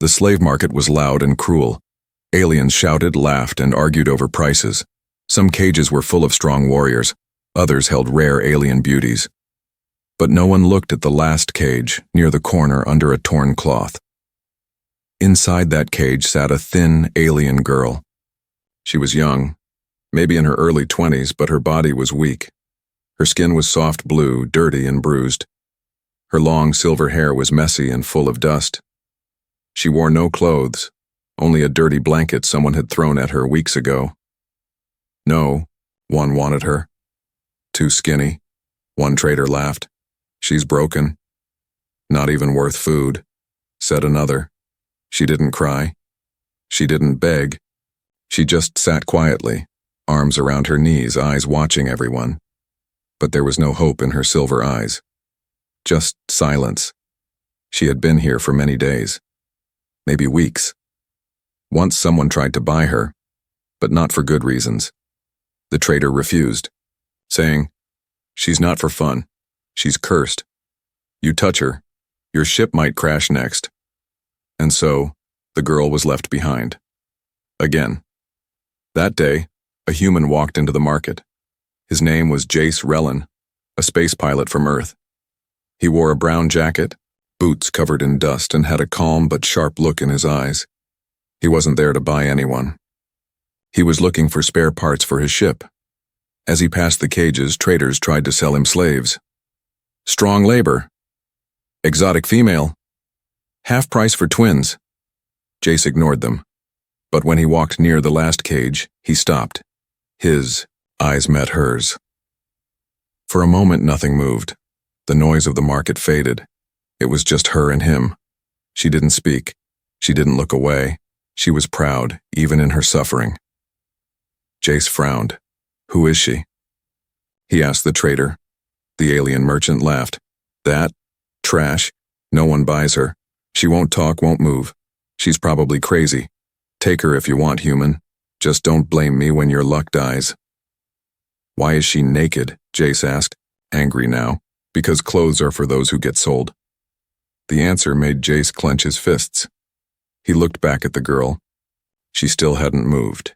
The slave market was loud and cruel. Aliens shouted, laughed, and argued over prices. Some cages were full of strong warriors. Others held rare alien beauties. But no one looked at the last cage, near the corner under a torn cloth. Inside that cage sat a thin, alien girl. She was young, maybe in her early 20s, but her body was weak. Her skin was soft blue, dirty and bruised. Her long silver hair was messy and full of dust. She wore no clothes, only a dirty blanket someone had thrown at her weeks ago. No, one wanted her. Too skinny, one trader laughed. She's broken. Not even worth food, said another. She didn't cry. She didn't beg. She just sat quietly, arms around her knees, eyes watching everyone. But there was no hope in her silver eyes. Just silence. She had been here for many days. Maybe weeks. Once someone tried to buy her, but not for good reasons. The trader refused, saying, "She's not for fun. She's cursed. You touch her, your ship might crash next." And so, the girl was left behind. Again. That day, a human walked into the market. His name was Jace Rellan, a space pilot from Earth. He wore a brown jacket, boots covered in dust, and had a calm but sharp look in his eyes. He wasn't there to buy anyone. He was looking for spare parts for his ship. As he passed the cages, traders tried to sell him slaves. Strong labor. Exotic female. Half price for twins. Jace ignored them. But when he walked near the last cage, he stopped. His eyes met hers. For a moment, nothing moved. The noise of the market faded. It was just her and him. She didn't speak. She didn't look away. She was proud, even in her suffering. Jace frowned. "Who is she?" He asked the trader. The alien merchant laughed. "That? Trash. No one buys her. She won't talk, won't move. She's probably crazy. Take her if you want, human. Just don't blame me when your luck dies." "Why is she naked?" Jace asked, angry now, because clothes are for those who get sold. The answer made Jace clench his fists. He looked back at the girl. She still hadn't moved.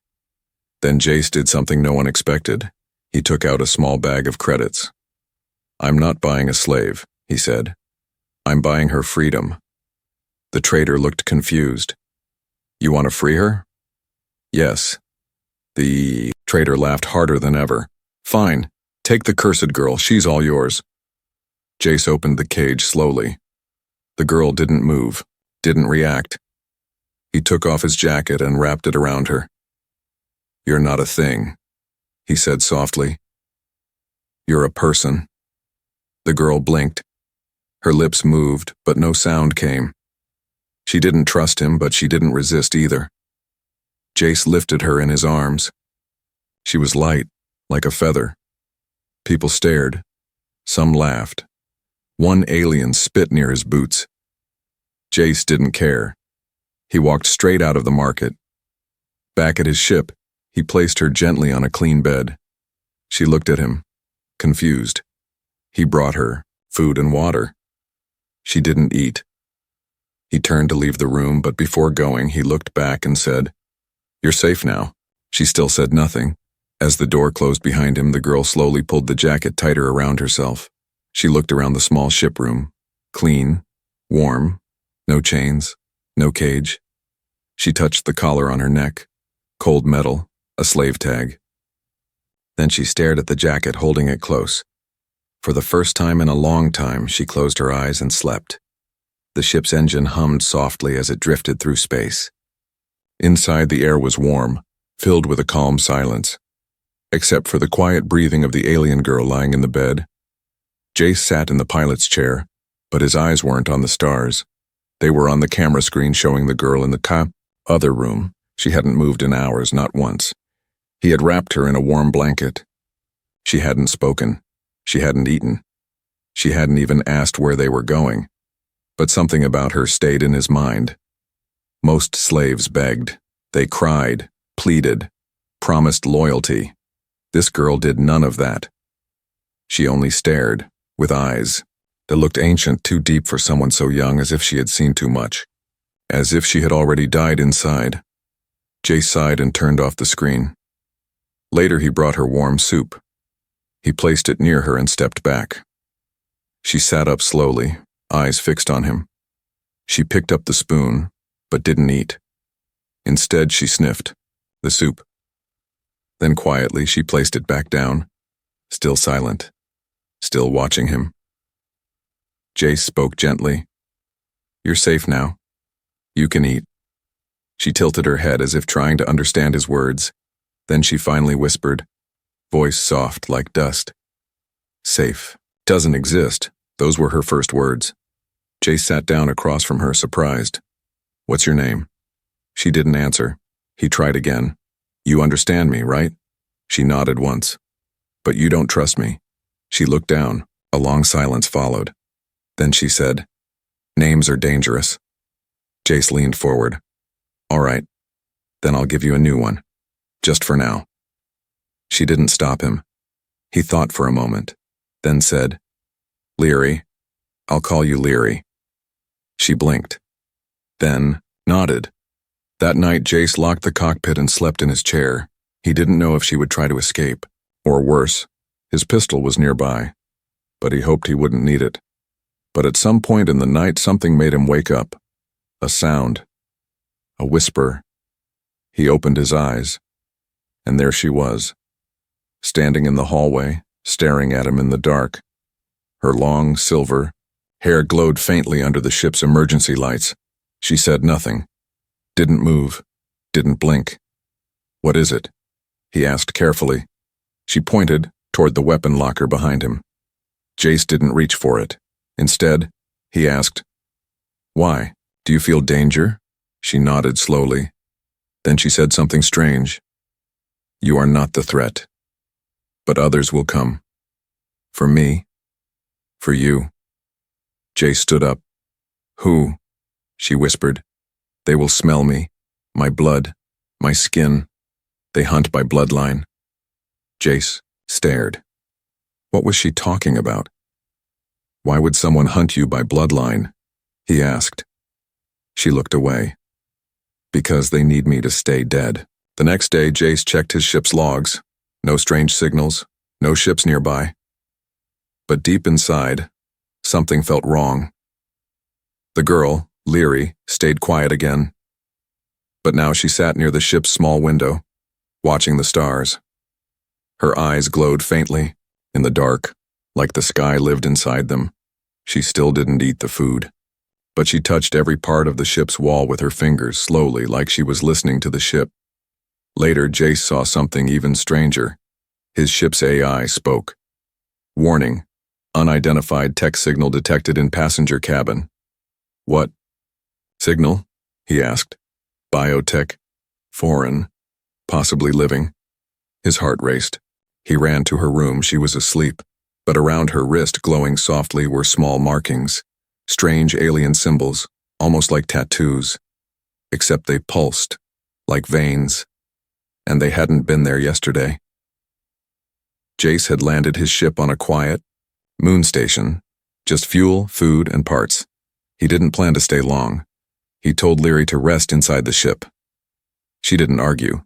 Then Jace did something no one expected. He took out a small bag of credits. "I'm not buying a slave," he said. "I'm buying her freedom." The trader looked confused. "You want to free her?" "Yes." The trader laughed harder than ever. "Fine. Take the cursed girl. She's all yours." Jace opened the cage slowly. The girl didn't move, didn't react. He took off his jacket and wrapped it around her. "You're not a thing," he said softly. "You're a person." The girl blinked. Her lips moved, but no sound came. She didn't trust him, but she didn't resist either. Jace lifted her in his arms. She was light, like a feather. People stared. Some laughed. One alien spit near his boots. Jace didn't care. He walked straight out of the market. Back at his ship, he placed her gently on a clean bed. She looked at him, confused. He brought her food and water. She didn't eat. He turned to leave the room, but before going, he looked back and said, "You're safe now." She still said nothing. As the door closed behind him, the girl slowly pulled the jacket tighter around herself. She looked around the small ship room. Clean, warm, no chains, no cage. She touched the collar on her neck. Cold metal, a slave tag. Then she stared at the jacket, holding it close. For the first time in a long time, she closed her eyes and slept. The ship's engine hummed softly as it drifted through space. Inside, the air was warm, filled with a calm silence, except for the quiet breathing of the alien girl lying in the bed. Jace sat in the pilot's chair, but his eyes weren't on the stars. They were on the camera screen showing the girl in the other room. She hadn't moved in hours, not once. He had wrapped her in a warm blanket. She hadn't spoken. She hadn't eaten. She hadn't even asked where they were going. But something about her stayed in his mind. Most slaves begged. They cried, pleaded, promised loyalty. This girl did none of that. She only stared, with eyes that looked ancient, too deep for someone so young, as if she had seen too much. as if she had already died inside. Jace sighed and turned off the screen. Later he brought her warm soup. He placed it near her and stepped back. She sat up slowly, eyes fixed on him. She picked up the spoon, but didn't eat. Instead, she sniffed the soup. Then quietly she placed it back down, still silent, still watching him. Jace spoke gently. "You're safe now. You can eat." She tilted her head as if trying to understand his words. Then she finally whispered, voice soft like dust. "Safe. Doesn't exist." Those were her first words. Jace sat down across from her, surprised. "What's your name?" She didn't answer. He tried again. "You understand me, right?" She nodded once. "But you don't trust me." She looked down. A long silence followed. Then she said, "Names are dangerous." Jace leaned forward. "All right. Then I'll give you a new one. Just for now." She didn't stop him. He thought for a moment, then said, "Leary. I'll call you Leary." She blinked, then nodded. That night, Jace locked the cockpit and slept in his chair. He didn't know if she would try to escape, or worse, his pistol was nearby, but he hoped he wouldn't need it. But at some point in the night, something made him wake up. A sound. A whisper. He opened his eyes, and there she was, standing in the hallway, staring at him in the dark. Her long, silver hair glowed faintly under the ship's emergency lights. She said nothing, didn't move, didn't blink. "What is it?" he asked carefully. She pointed toward the weapon locker behind him. Jace didn't reach for it. Instead, he asked, "Why? Do you feel danger?" She nodded slowly. Then she said something strange. "You are not the threat. But others will come. For me. For you." Jace stood up. "Who?" she whispered. "They will smell me. My blood. My skin. They hunt by bloodline." Jace stared. What was she talking about? "Why would someone hunt you by bloodline?" he asked. She looked away. "Because they need me to stay dead." The next day, Jace checked his ship's logs. No strange signals, no ships nearby. But deep inside, something felt wrong. The girl, Leary, stayed quiet again. But now she sat near the ship's small window, watching the stars. Her eyes glowed faintly, in the dark, like the sky lived inside them. She still didn't eat the food. But she touched every part of the ship's wall with her fingers, slowly, like she was listening to the ship. Later, Jace saw something even stranger. His ship's AI spoke. "Warning. Unidentified tech signal detected in passenger cabin." "What signal?" he asked. "Biotech. Foreign. Possibly living." His heart raced. He ran to her room. She was asleep, but around her wrist, glowing softly, were small markings. Strange alien symbols, almost like tattoos. Except they pulsed, like veins. And they hadn't been there yesterday. Jace had landed his ship on a quiet moon station. Just fuel, food, and parts. He didn't plan to stay long. He told Leary to rest inside the ship. She didn't argue.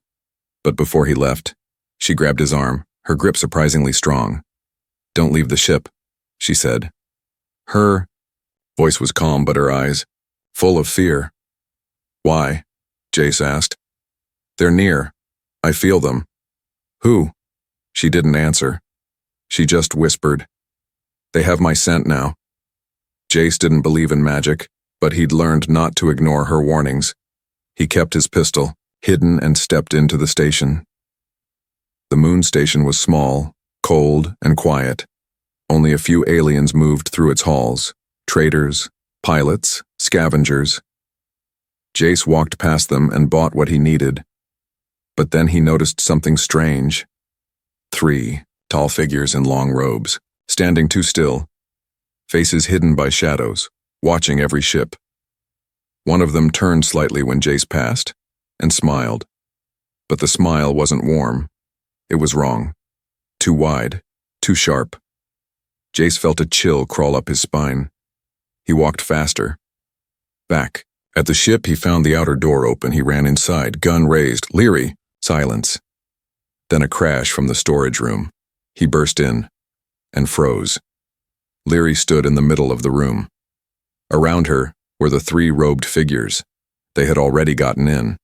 But before he left, she grabbed his arm, her grip surprisingly strong. "Don't leave the ship," she said. Her voice was calm, but her eyes full of fear. "Why?" Jace asked. "They're near. I feel them." "Who?" She didn't answer. She just whispered, "They have my scent now." Jace didn't believe in magic, but he'd learned not to ignore her warnings. He kept his pistol hidden and stepped into the station. The moon station was small, cold, and quiet. Only a few aliens moved through its halls. Traders, pilots, scavengers. Jace walked past them and bought what he needed. But then he noticed something strange. 3 tall figures in long robes, standing too still, faces hidden by shadows, watching every ship. One of them turned slightly when Jace passed, and smiled. But the smile wasn't warm. It was wrong. Too wide, too sharp. Jace felt a chill crawl up his spine. He walked faster. Back, At the ship, he found the outer door open. He ran inside, gun raised. Leary, silence. Then a crash from the storage room. He burst in and froze. Leary stood in the middle of the room. Around her were the three robed figures. They had already gotten in.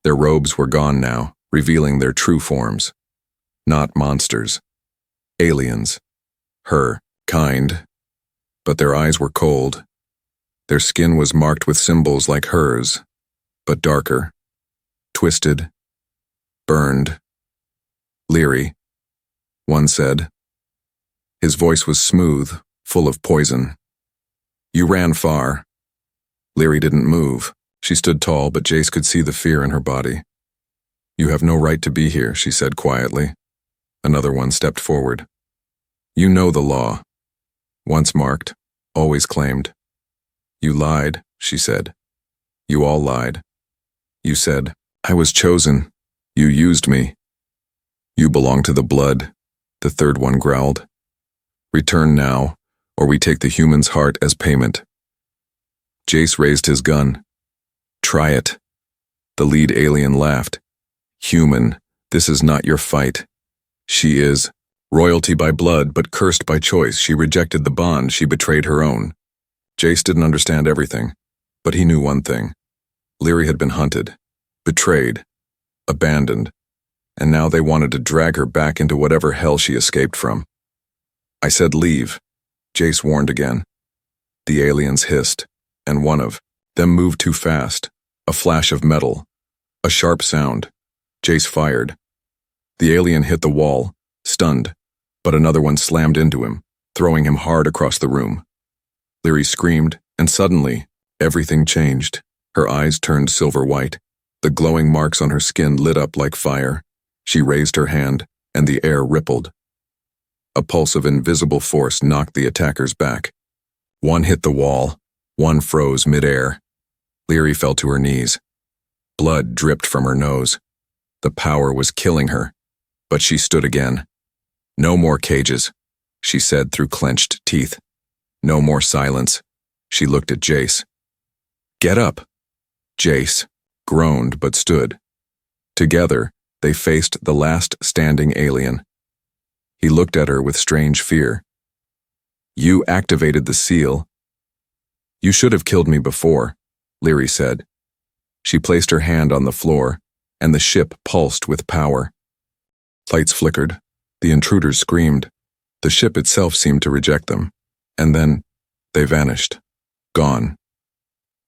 Their robes were gone now, revealing their true forms. Not monsters. Aliens. Her kind. But their eyes were cold. Their skin was marked with symbols like hers, but darker. Twisted. Burned. Leary, one said. His voice was smooth, full of poison. You ran far. Leary didn't move. She stood tall, but Jace could see the fear in her body. You have no right to be here, she said quietly. Another one stepped forward. You know the law. Once marked, always claimed. You lied, she said. You all lied. You said, I was chosen. You used me. You belong to the blood, the third one growled. Return now, or we take the human's heart as payment. Jace raised his gun. Try it. The lead alien laughed. Human, this is not your fight. She is. Royalty by blood, but cursed by choice. She rejected the bond. She betrayed her own. Jace didn't understand everything, but he knew one thing. Leary had been hunted, betrayed, abandoned, and now they wanted to drag her back into whatever hell she escaped from. I said leave, Jace warned again. The aliens hissed, and one of them moved too fast. A flash of metal. A sharp sound. Jace fired. The alien hit the wall, stunned, but another one slammed into him, throwing him hard across the room. Leary screamed, and suddenly, everything changed. Her eyes turned silver white. The glowing marks on her skin lit up like fire. She raised her hand, and the air rippled. A pulse of invisible force knocked the attackers back. One hit the wall, one froze midair. Leary fell to her knees. Blood dripped from her nose. The power was killing her, but she stood again. No more cages, she said through clenched teeth. No more silence. She looked at Jace. Get up. Jace groaned but stood. Together, they faced the last standing alien. He looked at her with strange fear. You activated the seal. You should have killed me before, Leary said. She placed her hand on the floor, and the ship pulsed with power. Lights flickered. The intruders screamed. The ship itself seemed to reject them. And then, they vanished. Gone.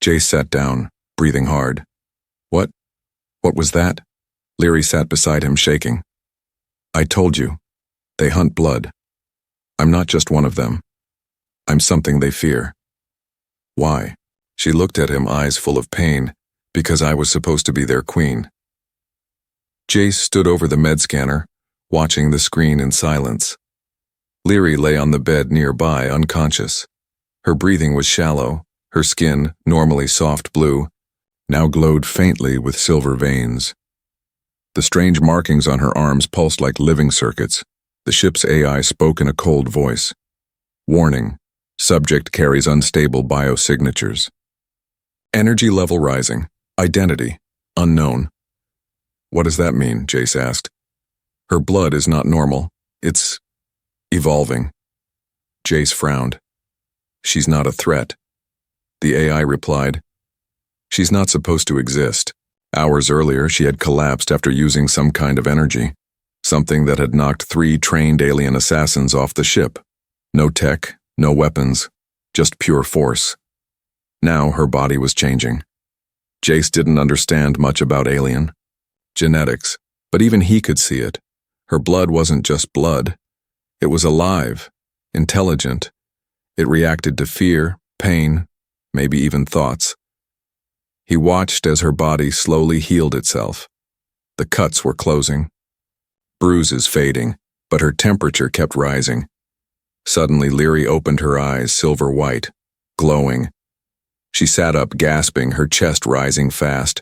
Jace sat down, breathing hard. What? What was that? Leary sat beside him, shaking. I told you. They hunt blood. I'm not just one of them. I'm something they fear. Why? She looked at him, eyes full of pain, because I was supposed to be their queen. Jace stood over the med scanner, watching the screen in silence. Leary lay on the bed nearby, unconscious. Her breathing was shallow. Her skin, normally soft blue, now glowed faintly with silver veins. The strange markings on her arms pulsed like living circuits. The ship's AI spoke in a cold voice. Warning. Subject carries unstable biosignatures. Energy level rising. Identity. Unknown. What does that mean? Jace asked. Her blood is not normal. It's evolving. Jace frowned. She's not a threat. The AI replied. She's not supposed to exist. Hours earlier, she had collapsed after using some kind of energy. Something that had knocked 3 trained alien assassins off the ship. No tech, no weapons, just pure force. Now her body was changing. Jace didn't understand much about alien genetics, but even he could see it. Her blood wasn't just blood. It was alive, intelligent. It reacted to fear, pain, maybe even thoughts. He watched as her body slowly healed itself. The cuts were closing. Bruises fading, but her temperature kept rising. Suddenly, Leary opened her eyes, silver white, glowing. She sat up, gasping, her chest rising fast.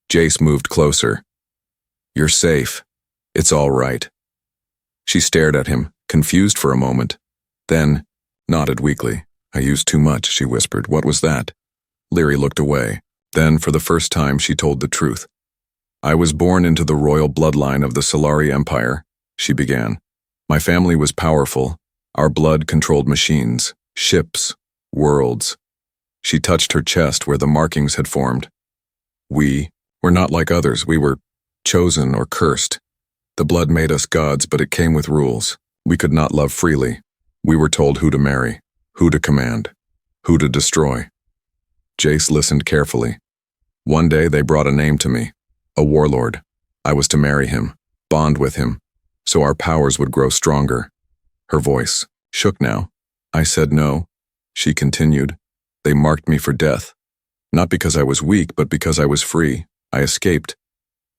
Jace moved closer. You're safe. It's all right. She stared at him, confused for a moment. Then, nodded weakly. I used too much, she whispered. What was that? Leary looked away. Then, for the first time, she told the truth. I was born into the royal bloodline of the Solari Empire, she began. My family was powerful. Our blood controlled machines, ships, worlds. She touched her chest where the markings had formed. We were not like others. We were chosen or cursed. The blood made us gods, but it came with rules. We could not love freely. We were told who to marry, who to command, who to destroy. Jace listened carefully. One day they brought a name to me, a warlord. I was to marry him, bond with him, so our powers would grow stronger. Her voice shook now. I said no. She continued. They marked me for death. Not because I was weak, but because I was free. I escaped.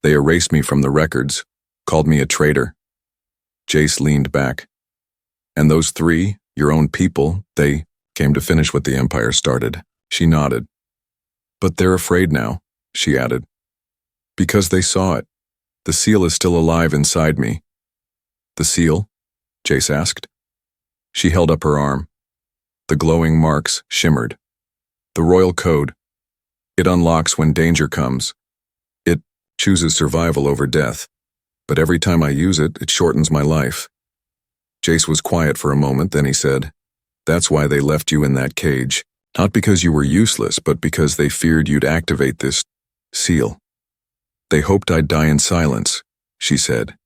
They erased me from the records, called me a traitor. Jace leaned back. And those three, your own people, they came to finish what the Empire started. She nodded. But they're afraid now, she added. Because they saw it. The seal is still alive inside me. The seal? Jace asked. She held up her arm. The glowing marks shimmered. The royal code. It unlocks when danger comes. It chooses survival over death. But every time I use it, it shortens my life. Jace was quiet for a moment, then he said, That's why they left you in that cage. Not because you were useless, but because they feared you'd activate this seal. They hoped I'd die in silence, she said.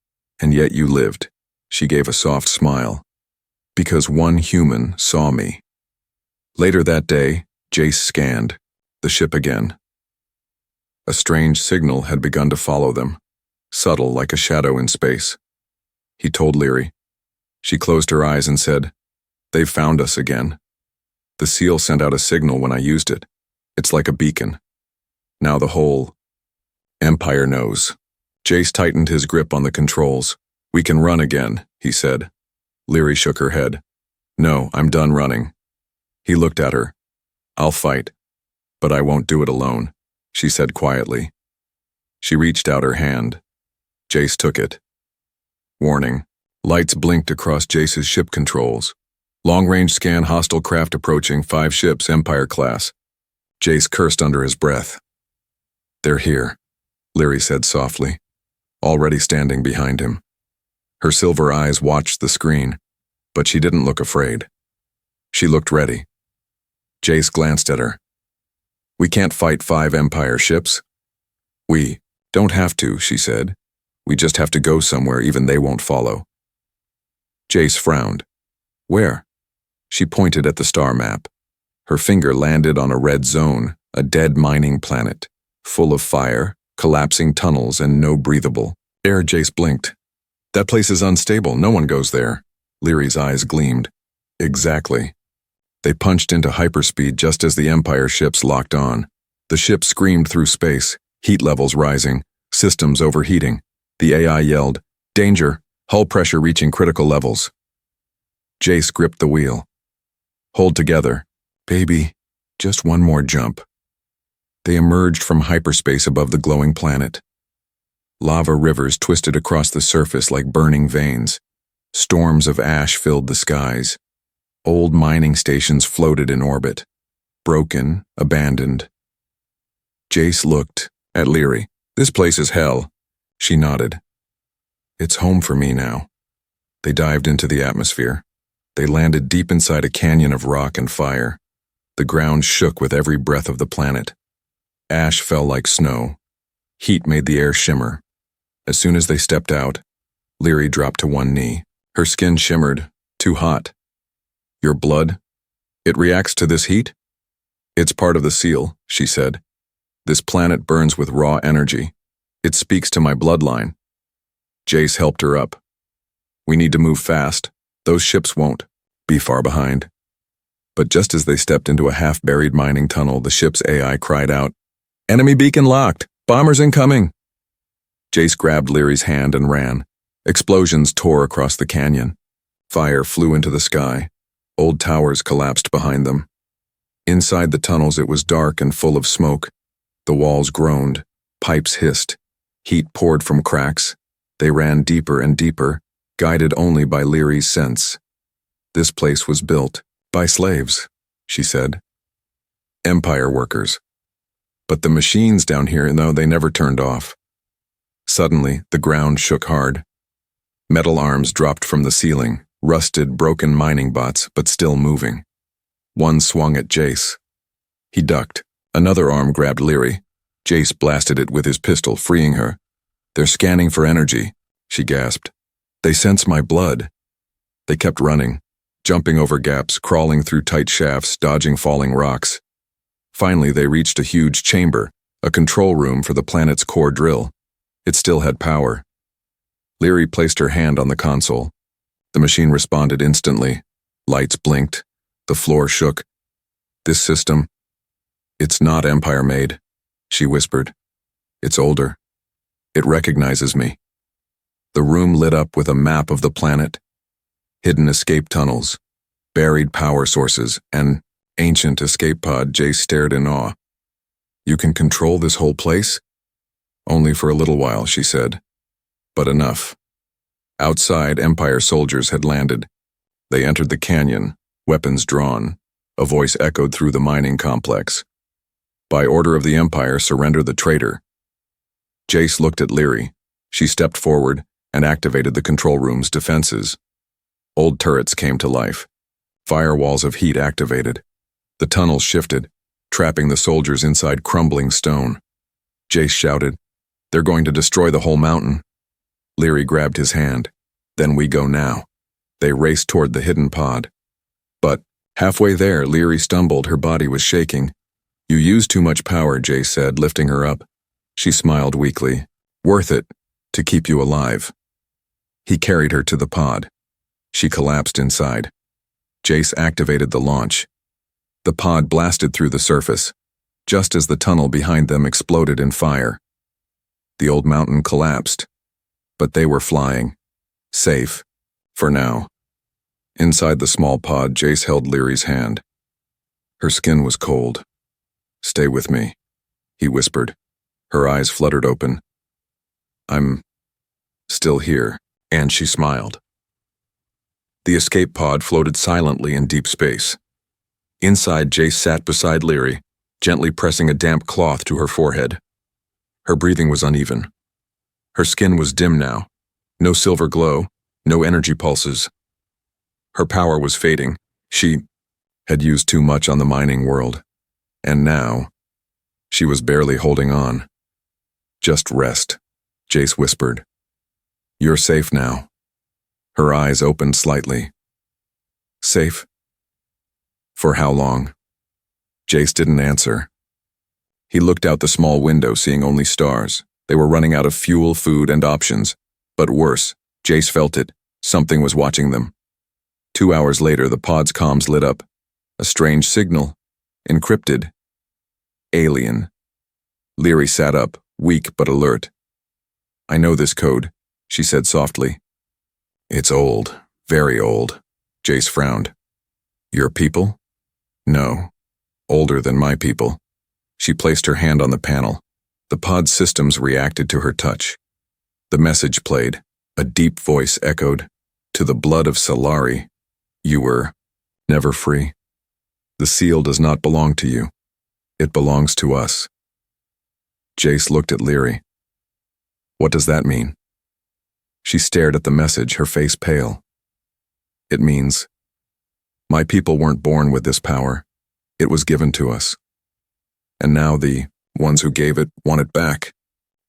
And yet you lived. She gave a soft smile. Because one human saw me. Later that day, Jace scanned the ship again. A strange signal had begun to follow them, subtle like a shadow in space. He told Leary. She closed her eyes and said, They've found us again. The seal sent out a signal when I used it. It's like a beacon. Now the whole Empire knows. Jace tightened his grip on the controls. We can run again, he said. Leary shook her head. No, I'm done running. He looked at her. I'll fight. But I won't do it alone, she said quietly. She reached out her hand. Jace took it. Warning. Lights blinked across Jace's ship controls. Long-range scan hostile craft approaching 5 ships Empire class. Jace cursed under his breath. They're here, Leary said softly, already standing behind him. Her silver eyes watched the screen, but she didn't look afraid. She looked ready. Jace glanced at her. We can't fight 5 Empire ships. We don't have to, she said. We just have to go somewhere even they won't follow. Jace frowned. Where? She pointed at the star map. Her finger landed on a red zone, a dead mining planet, full of fire, collapsing tunnels, and no breathable air. Jace blinked. That place is unstable. No one goes there. Leary's eyes gleamed. Exactly. They punched into hyperspeed just as the Empire ships locked on. The ship screamed through space, heat levels rising, systems overheating. The AI yelled, Danger, hull pressure reaching critical levels. Jace gripped the wheel. Hold together. Baby, just one more jump. They emerged from hyperspace above the glowing planet. Lava rivers twisted across the surface like burning veins. Storms of ash filled the skies. Old mining stations floated in orbit. Broken, abandoned. Jace looked at Leary. This place is hell. She nodded. It's home for me now. They dived into the atmosphere. They landed deep inside a canyon of rock and fire. The ground shook with every breath of the planet. Ash fell like snow. Heat made the air shimmer. As soon as they stepped out, Leary dropped to one knee. Her skin shimmered, too hot. Your blood? It reacts to this heat? It's part of the seal, she said. This planet burns with raw energy. It speaks to my bloodline. Jace helped her up. We need to move fast. Those ships won't be far behind. But just as they stepped into a half-buried mining tunnel, the ship's AI cried out, Enemy beacon locked! Bombers incoming! Jace grabbed Leary's hand and ran. Explosions tore across the canyon. Fire flew into the sky. Old towers collapsed behind them. Inside the tunnels it was dark and full of smoke. The walls groaned. Pipes hissed. Heat poured from cracks. They ran deeper and deeper, guided only by Leary's sense. This place was built by slaves, she said. Empire workers. But the machines down here, no, they never turned off. Suddenly, the ground shook hard. Metal arms dropped from the ceiling, rusted, broken mining bots, but still moving. One swung at Jace. He ducked. Another arm grabbed Leary. Jace blasted it with his pistol, freeing her. "They're scanning for energy," she gasped. "They sense my blood." They kept running, jumping over gaps, crawling through tight shafts, dodging falling rocks. Finally, they reached a huge chamber, a control room for the planet's core drill. It still had power. Leary placed her hand on the console. The machine responded instantly. Lights blinked. The floor shook. "This system, it's not Empire-made," she whispered. "It's older. It recognizes me." The room lit up with a map of the planet. Hidden escape tunnels, buried power sources, and ancient escape pod. Jace stared in awe. "You can control this whole place?" "Only for a little while," she said. "But enough." Outside, Empire soldiers had landed. They entered the canyon, weapons drawn. A voice echoed through the mining complex. "By order of the Empire, surrender the traitor." Jace looked at Leary. She stepped forward and activated the control room's defenses. Old turrets came to life. Firewalls of heat activated. The tunnels shifted, trapping the soldiers inside crumbling stone. Jace shouted, "They're going to destroy the whole mountain." Leary grabbed his hand. "Then we go now." They raced toward the hidden pod. But halfway there, Leary stumbled. Her body was shaking. "You used too much power," Jace said, lifting her up. She smiled weakly. "Worth it, to keep you alive." He carried her to the pod. She collapsed inside. Jace activated the launch. The pod blasted through the surface, just as the tunnel behind them exploded in fire. The old mountain collapsed, but they were flying. Safe, for now. Inside the small pod, Jace held Leary's hand. Her skin was cold. "Stay with me," he whispered. Her eyes fluttered open. "I'm still here," and she smiled. The escape pod floated silently in deep space. Inside, Jace sat beside Leary, gently pressing a damp cloth to her forehead. Her breathing was uneven. Her skin was dim now. No silver glow, no energy pulses. Her power was fading. She had used too much on the mining world. And now, she was barely holding on. "Just rest," Jace whispered. "You're safe now." Her eyes opened slightly. "Safe? For how long?" Jace didn't answer. He looked out the small window, seeing only stars. They were running out of fuel, food, and options. But worse, Jace felt it. Something was watching them. 2 hours later, the pod's comms lit up. A strange signal. Encrypted. Alien. Leary sat up, weak but alert. "I know this code," she said softly. "It's old, very old," Jace frowned. "Your people?" "No. Older than my people." She placed her hand on the panel. The pod's systems reacted to her touch. The message played. A deep voice echoed. "To the blood of Solari, you were never free. The seal does not belong to you. It belongs to us." Jace looked at Leary. "What does that mean?" She stared at the message, her face pale. "It means, my people weren't born with this power. It was given to us. And now the ones who gave it want it back."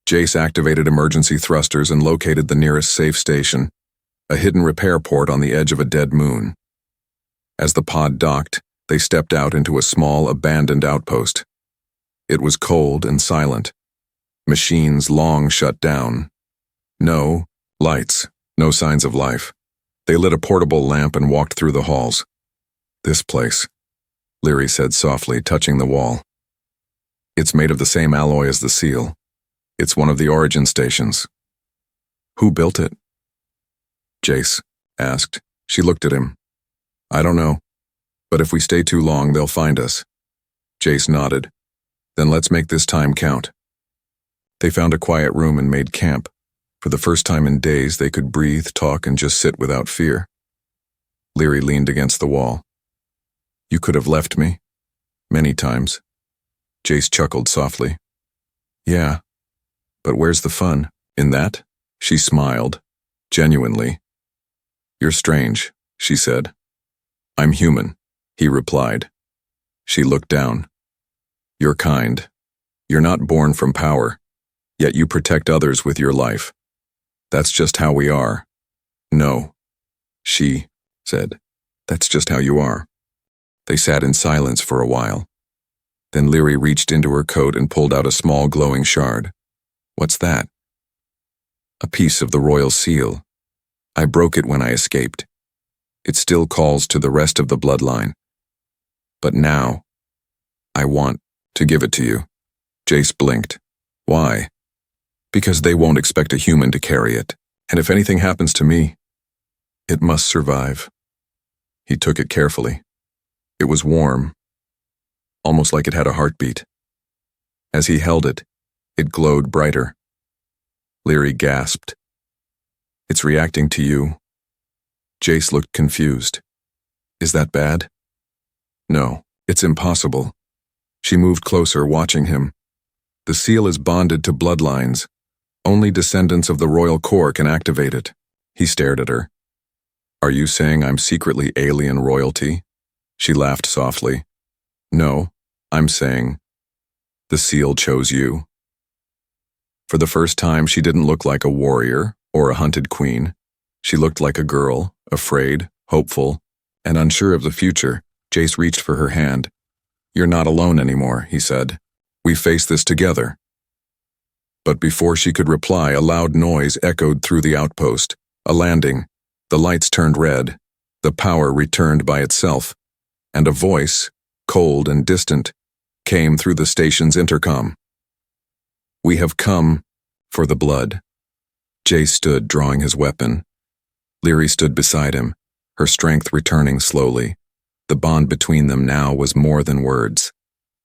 Jace activated emergency thrusters and located the nearest safe station, a hidden repair port on the edge of a dead moon. As the pod docked, they stepped out into a small, abandoned outpost. It was cold and silent. Machines long shut down. No lights, no signs of life. They lit a portable lamp and walked through the halls. "This place," Leary said softly, touching the wall. "It's made of the same alloy as the seal. It's one of the origin stations." "Who built it?" Jace asked. She looked at him. "I don't know. But if we stay too long, they'll find us." Jace nodded. "Then let's make this time count." They found a quiet room and made camp. For the first time in days, they could breathe, talk, and just sit without fear. Leary leaned against the wall. "You could have left me. Many times. Jace chuckled softly. Yeah, but where's the fun in that? She smiled, genuinely. You're strange, she said. I'm human, he replied. She looked down. You're kind. You're not born from power, yet you protect others with your life. That's just how we are. No, she said. That's just how you are. They sat in silence for a while. Then Leary reached into her coat and pulled out a small glowing shard. What's that? A piece of the royal seal. I broke it when I escaped. It still calls to the rest of the bloodline. But now, I want to give it to you. Jace blinked. Why? Because they won't expect a human to carry it, and if anything happens to me, it must survive. He took it carefully. It was warm, almost like it had a heartbeat. As he held it, it glowed brighter. Leary gasped. It's reacting to you. Jace looked confused. Is that bad? No, it's impossible. She moved closer, watching him. The seal is bonded to bloodlines. Only descendants of the royal core can activate it. He stared at her. Are you saying I'm secretly alien royalty? She laughed softly. No, I'm saying the seal chose you. For the first time, she didn't look like a warrior or a hunted queen. She looked like a girl, afraid, hopeful, and unsure of the future. Jace reached for her hand. You're not alone anymore, he said. We face this together. But before she could reply, a loud noise echoed through the outpost. A landing. The lights turned red. The power returned by itself. And a voice, cold and distant, came through the station's intercom. We have come for the blood. Jace stood, drawing his weapon. Leary stood beside him, her strength returning slowly. The bond between them now was more than words.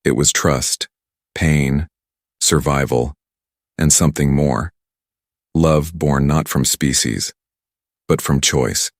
It was trust, pain, survival, and something more. Love born not from species, but from choice.